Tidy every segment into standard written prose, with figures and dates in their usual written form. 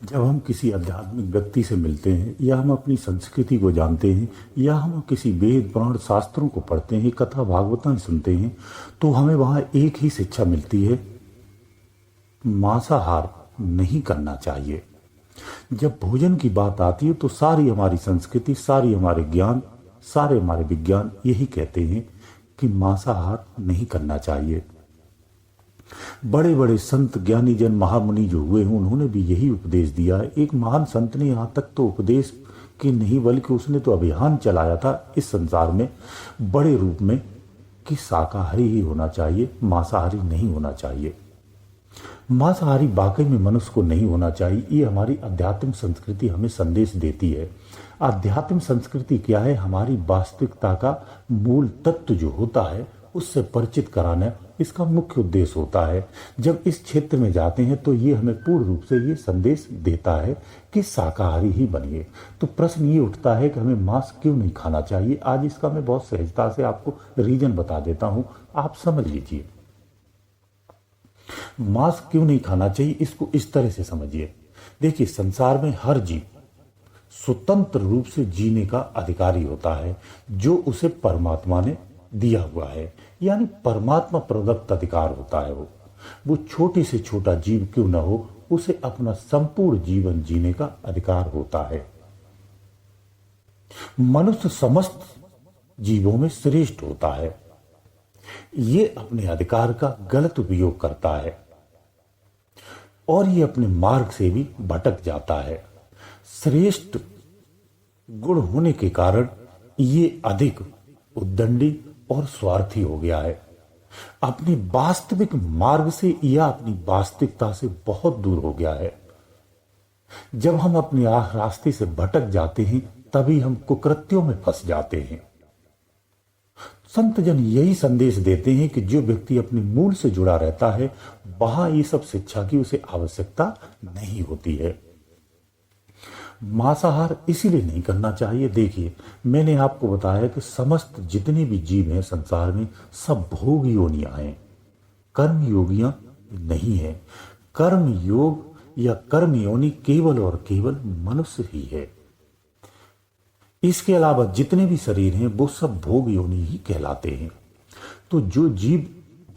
जब हम किसी आध्यात्मिक व्यक्ति से मिलते हैं या हम अपनी संस्कृति को जानते हैं या हम किसी वेद पुराण शास्त्रों को पढ़ते हैं, कथा भागवताएं सुनते हैं, तो हमें वहां एक ही शिक्षा मिलती है, मांसाहार नहीं करना चाहिए। जब भोजन की बात आती है तो सारी हमारी संस्कृति, सारी हमारे ज्ञान, सारे हमारे विज्ञान यही कहते हैं कि मांसाहार नहीं करना चाहिए। बड़े बड़े संत, ज्ञानी जन, महामुनि जो हुए हैं, उन्होंने भी यही उपदेश दिया है। एक महान संत ने यहाँ तक तो उपदेश की नहीं बल्कि उसने तो अभियान चलाया था इस संसार में बड़े रूप में कि शाकाहारी ही होना चाहिए, मांसाहारी नहीं होना चाहिए। मांसाहारी वाकई में मनुष्य को नहीं होना चाहिए। ये हमारी आध्यात्मिक संस्कृति हमें संदेश देती है। आध्यात्मिक संस्कृति क्या है? हमारी वास्तविकता का मूल तत्व जो होता है उससे परिचित कराना इसका मुख्य उद्देश्य होता है। जब इस क्षेत्र में जाते हैं तो ये हमें पूर्ण रूप से ये संदेश देता है कि शाकाहारी ही बनिए। तो प्रश्न ये उठता है कि हमें मांस क्यों नहीं खाना चाहिए। आज इसका मैं बहुत सहजता से आपको रीजन बता देता हूं, आप समझ लीजिए। मांस क्यों नहीं खाना चाहिए इसको इस तरह से समझिए। देखिए, संसार में हर जीव स्वतंत्र रूप से जीने का अधिकारी होता है जो उसे परमात्मा ने दिया हुआ है, यानी परमात्मा प्रदत्त अधिकार होता है। वो छोटे से छोटा जीव क्यों न हो, उसे अपना संपूर्ण जीवन जीने का अधिकार होता है। मनुष्य समस्त जीवों में श्रेष्ठ होता है। ये अपने अधिकार का गलत उपयोग करता है और ये अपने मार्ग से भी भटक जाता है। श्रेष्ठ गुण होने के कारण ये अधिक उद्दंडी और स्वार्थी हो गया है। अपनी वास्तविक मार्ग से या अपनी वास्तविकता से बहुत दूर हो गया है। जब हम अपने रास्ते से भटक जाते हैं तभी हम कुकृत्यों में फंस जाते हैं। संत जन यही संदेश देते हैं कि जो व्यक्ति अपने मूल से जुड़ा रहता है वहां ये सब शिक्षा की उसे आवश्यकता नहीं होती है। मांसाहार इसीलिए नहीं करना चाहिए। देखिए, मैंने आपको बताया कि समस्त जितने भी जीव हैं संसार में सब भोग योनियां हैं, कर्म योगियां नहीं है। कर्म योग या कर्म योनि केवल और केवल मनुष्य ही है। इसके अलावा जितने भी शरीर हैं वो सब भोग योनि ही कहलाते हैं। तो जो जीव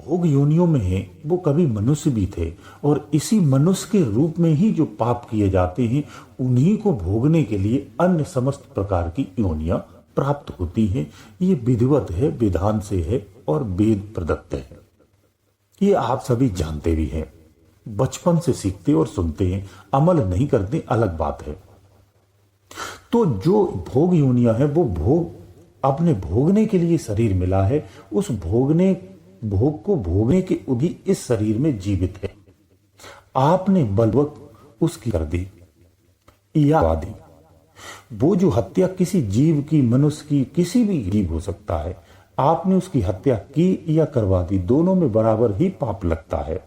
भोग योनियों में हैं वो कभी मनुष्य भी थे और इसी मनुष्य के रूप में ही जो पाप किए जाते हैं उन्हीं को भोगने के लिए अन्य समस्त प्रकार की योनियां प्राप्त होती हैं। ये विधिवत है, विधान से है और वेद प्रदत्त है। ये आप सभी जानते भी हैं, बचपन से सीखते और सुनते हैं, अमल नहीं करते अलग बात है। तो जो भोग योनियां है वो भोग अपने भोगने के लिए शरीर मिला है, उस भोग को भोगने के उदी इस शरीर में जीवित है। आपने बलवक उसकी कर दी या दी। वो जो हत्या किसी जीव की, मनुष्य की, किसी भी जीव हो सकता है, आपने उसकी हत्या की या करवा दी, दोनों में बराबर ही पाप लगता है।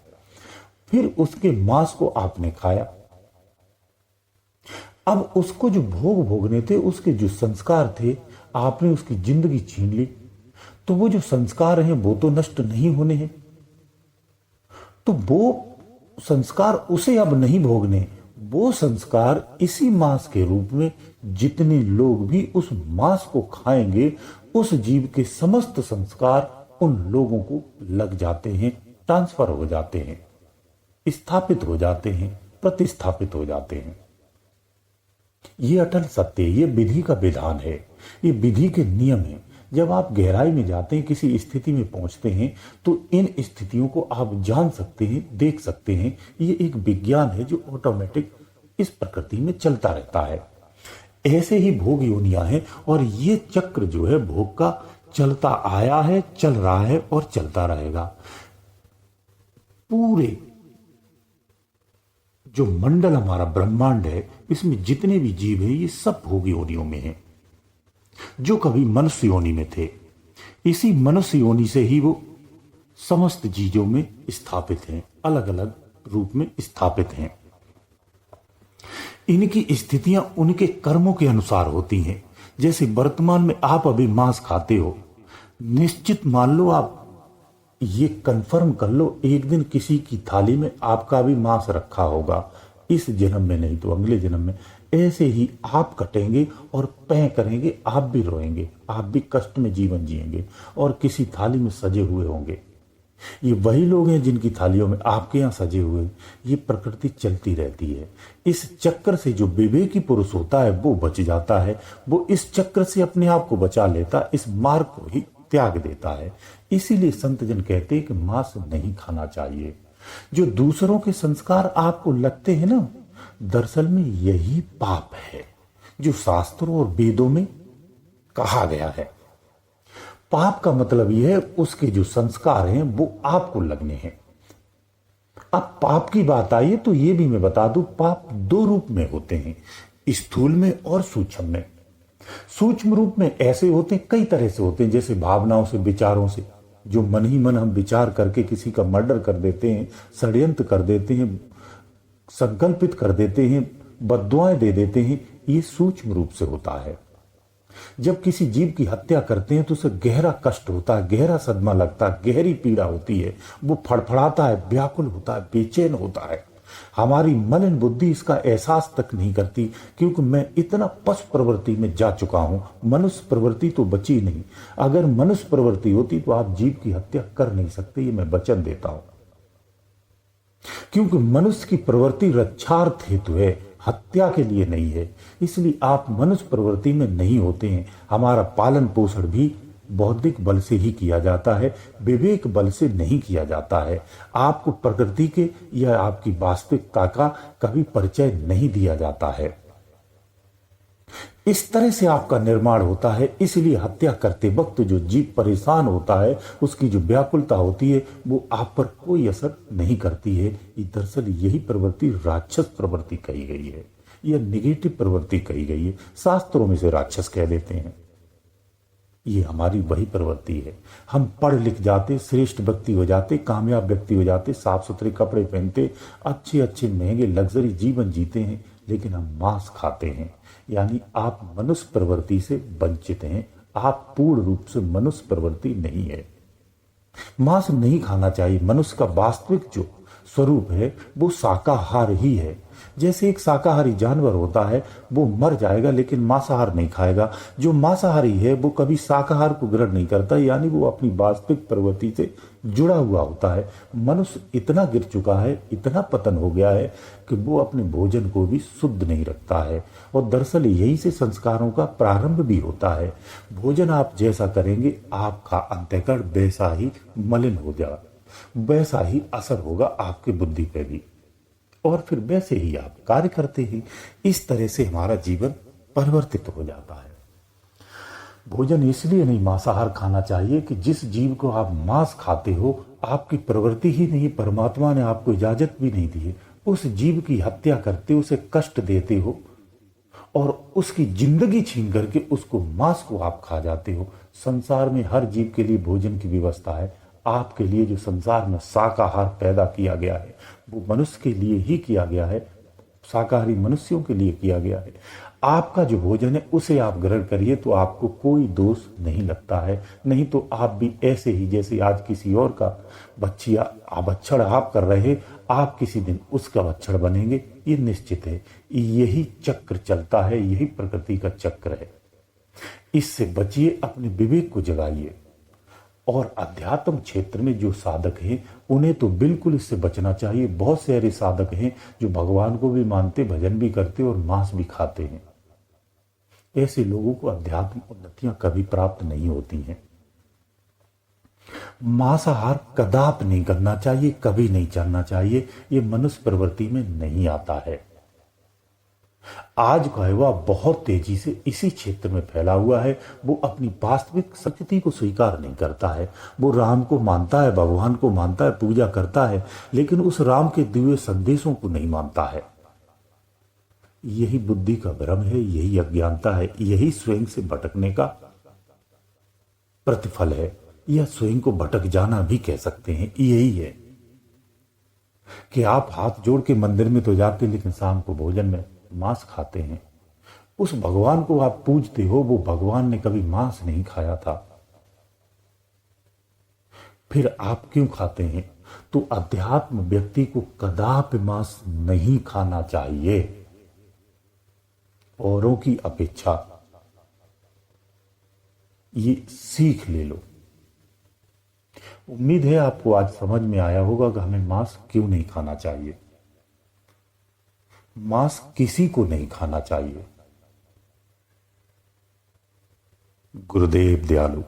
फिर उसके मांस को आपने खाया। अब उसको जो भोग भोगने थे, उसके जो संस्कार थे, आपने उसकी जिंदगी छीन ली। तो वो जो संस्कार हैं वो तो नष्ट नहीं होने हैं, तो वो संस्कार उसे अब नहीं भोगने। वो संस्कार इसी मांस के रूप में जितने लोग भी उस मांस को खाएंगे, उस जीव के समस्त संस्कार उन लोगों को लग जाते हैं, ट्रांसफर हो जाते हैं, स्थापित हो जाते हैं, प्रतिस्थापित हो जाते हैं। ये अटल सत्य, ये विधि का विधान है, ये विधि के नियम है। जब आप गहराई में जाते हैं, किसी स्थिति में पहुंचते हैं, तो इन स्थितियों को आप जान सकते हैं, देख सकते हैं। ये एक विज्ञान है जो ऑटोमेटिक इस प्रकृति में चलता रहता है। ऐसे ही भोग योनियां हैं और ये चक्र जो है भोग का चलता आया है, चल रहा है और चलता रहेगा। पूरे जो मंडल हमारा ब्रह्मांड है, इसमें जितने भी जीव हैं ये सब भोग योनियों में हैं, जो कभी मनुष्य योनि में थे। इसी मनुष्य योनि से ही वो समस्त चीजों में स्थापित हैं, अलग अलग रूप में स्थापित हैं। इनकी स्थितियां उनके कर्मों के अनुसार होती हैं। जैसे वर्तमान में आप अभी मांस खाते हो, निश्चित मान लो, आप ये कंफर्म कर लो, एक दिन किसी की थाली में आपका भी मांस रखा होगा, इस जन्म में नहीं तो अगले जन्म में ऐसे ही आप कटेंगे और पैं करेंगे, आप भी रोएंगे, आप भी कष्ट में जीवन जिएंगे और किसी थाली में सजे हुए होंगे। ये वही लोग हैं जिनकी थालियों में आपके यहां सजे हुए। ये प्रकृति चलती रहती है। इस चक्र से जो विवेकी पुरुष होता है वो बच जाता है, वो इस चक्र से अपने आप को बचा लेता, इस मार्ग को ही त्याग देता है। इसीलिए संत जन कहते हैं कि मांस नहीं खाना चाहिए। जो दूसरों के संस्कार आपको लगते हैं ना, दरअसल में यही पाप है जो शास्त्रों और वेदों में कहा गया है। पाप का मतलब यह है उसके जो संस्कार हैं वो आपको लगने हैं। अब पाप की बात आई है तो ये भी मैं बता दूं, पाप दो रूप में होते हैं, स्थूल में और सूक्ष्म में। सूक्ष्म रूप में ऐसे होते हैं, कई तरह से होते हैं, जैसे भावनाओं से, विचारों से, जो मन ही मन हम विचार करके किसी का मर्डर कर देते हैं, षड्यंत्र कर देते हैं, संकल्पित कर देते हैं, बद्दुआएं दे देते हैं, ये सूक्ष्म रूप से होता है। जब किसी जीव की हत्या करते हैं तो उसे गहरा कष्ट होता है, गहरा सदमा लगता है, गहरी पीड़ा होती है, वो फड़फड़ाता है, व्याकुल होता है, बेचैन होता है। हमारी मलिन बुद्धि इसका एहसास तक नहीं करती, क्योंकि मैं इतना पशु प्रवृत्ति में जा चुका हूं, मनुष्य प्रवृत्ति तो बची नहीं। अगर मनुष्य प्रवृत्ति होती तो आप जीव की हत्या कर नहीं सकते, ये मैं वचन देता हूं। क्योंकि मनुष्य की प्रवृत्ति रक्षार्थ हेतु है, हत्या के लिए नहीं है। इसलिए आप मनुष्य प्रवृत्ति में नहीं होते हैं। हमारा पालन पोषण भी बौद्धिक बल से ही किया जाता है, विवेक बल से नहीं किया जाता है। आपको प्रकृति के या आपकी वास्तविकता का कभी परिचय नहीं दिया जाता है। इस तरह से आपका निर्माण होता है। इसलिए हत्या करते वक्त जो जीव परेशान होता है, उसकी जो व्याकुलता होती है, वो आप पर कोई असर नहीं करती है। दरअसल यही प्रवृत्ति राक्षस प्रवृत्ति कही गई है, यह निगेटिव प्रवृत्ति कही गई है। शास्त्रों में से राक्षस कह देते हैं। ये हमारी वही प्रवृत्ति है। हम पढ़ लिख जाते, श्रेष्ठ व्यक्ति हो जाते, कामयाब व्यक्ति हो जाते, साफ सुथरे कपड़े पहनते, अच्छे अच्छे महंगे लग्जरी जीवन जीते हैं, लेकिन हम मांस खाते हैं। यानी आप मनुष्य प्रवृत्ति से वंचित हैं। आप पूर्ण रूप से मनुष्य प्रवृत्ति नहीं है। मांस नहीं खाना चाहिए। मनुष्य का वास्तविक जो स्वरूप है वो शाकाहार ही है। जैसे एक शाकाहारी जानवर होता है, वो मर जाएगा लेकिन मांसाहार नहीं खाएगा। जो मांसाहारी है वो कभी शाकाहार को ग्रहण नहीं करता, यानी वो अपनी वास्तविक प्रवृत्ति से जुड़ा हुआ होता है। मनुष्य इतना गिर चुका है, इतना पतन हो गया है कि वो अपने भोजन को भी शुद्ध नहीं रखता है। और दरअसल यही से संस्कारों का प्रारंभ भी होता है। भोजन आप जैसा करेंगे, आपका अंतःकरण वैसा ही मलिन हो जाएगा, वैसा ही असर होगा आपकी बुद्धि पे भी, और फिर वैसे ही आप कार्य करते हैं। इस तरह से हमारा जीवन परिवर्तित हो जाता है। भोजन इसलिए नहीं मांसाहार खाना चाहिए कि जिस जीव को आप मांस खाते हो, आपकी प्रवृत्ति ही नहीं, परमात्मा ने आपको इजाजत भी नहीं दी है, उस जीव की हत्या करते, उसे कष्ट देते हो और उसकी जिंदगी छीन करके उसको मांस को आप खा जाते हो। संसार में हर जीव के लिए भोजन की व्यवस्था है। आपके लिए जो संसार में शाकाहार पैदा किया गया है वो मनुष्य के लिए ही किया गया है, शाकाहारी मनुष्यों के लिए किया गया है। आपका जो भोजन है उसे आप ग्रहण करिए तो आपको कोई दोष नहीं लगता है। नहीं तो आप भी ऐसे ही, जैसे आज किसी और का बच्चिया बच्छड़ आप कर रहे, आप किसी दिन उसका बच्छड़ बनेंगे, ये निश्चित है। यही चक्र चलता है, यही प्रकृति का चक्र है। इससे बचिए, अपने विवेक को जगाइए। और अध्यात्म क्षेत्र में जो साधक हैं उन्हें तो बिल्कुल इससे बचना चाहिए। बहुत से ऐसे साधक हैं जो भगवान को भी मानते, भजन भी करते और मांस भी खाते हैं। ऐसे लोगों को अध्यात्म उन्नतियां कभी प्राप्त नहीं होती हैं। मांसाहार कदाप नहीं करना चाहिए, कभी नहीं करना चाहिए। ये मनुष्य प्रवृत्ति में नहीं आता है। आज का युवा बहुत तेजी से इसी क्षेत्र में फैला हुआ है। वो अपनी वास्तविक सत्य को स्वीकार नहीं करता है। वो राम को मानता है, भगवान को मानता है, पूजा करता है, लेकिन उस राम के दिए संदेशों को नहीं मानता है। यही बुद्धि का भ्रम है, यही अज्ञानता है, यही स्वयं से भटकने का प्रतिफल है, या स्वयं को भटक जाना भी कह सकते हैं। यही है कि आप हाथ जोड़ के मंदिर में तो जाते, लेकिन शाम को भोजन में मांस खाते हैं। उस भगवान को आप पूजते हो, वो भगवान ने कभी मांस नहीं खाया था, फिर आप क्यों खाते हैं? तो अध्यात्म व्यक्ति को कदापि मांस नहीं खाना चाहिए, औरों की अपेक्षा। ये सीख ले लो। उम्मीद है आपको आज समझ में आया होगा कि हमें मांस क्यों नहीं खाना चाहिए। मांस किसी को नहीं खाना चाहिए। गुरुदेव दयालु।